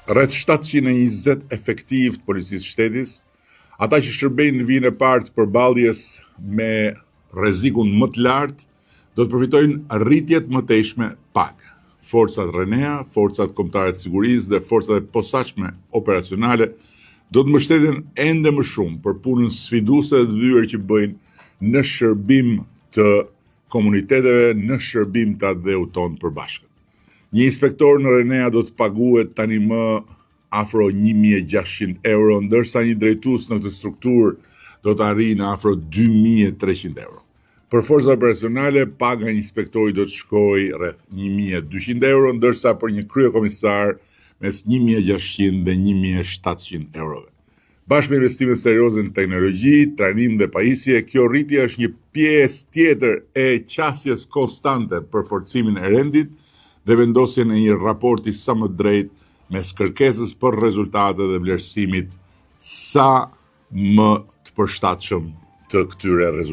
rreth 720 efektiv të policisë shtetit, ata që shërbejnë në vijën e parë të përballjes me rrezikun më të lartë, do të përfitojnë rritje të mëtejshme pagë. Forcat Renea, forcat kombëtare të sigurisë dhe forcat e posaçme operacionale do të mbështeten ende më shumë për punën sfiduese dhe të vyer që bëjnë në shërbim të komuniteteve, në shërbim të atëdheu tonë përbashkët. Një inspektor në Renea do të paguhet tani më afro 1.600 euro, ndërsa një drejtues në këtë strukturë do të arrijë në afro 2.300 euro. Për forcat operacionale, paga një inspektori do të shkojë rreth 1.200 euro, ndërsa për një kryekomisar mes 1.600 dhe 1.700 euro. Bashkë me investime serioze në teknologji, trajnim dhe pajisje, kjo rritje është një pjesë tjetër e qasjes konstante për forcimin e rendit dhe vendosjen e një raporti sa më drejt mes kërkesës për rezultate dhe vlerësimit sa më të përshtatshëm të këtyre rezultateve.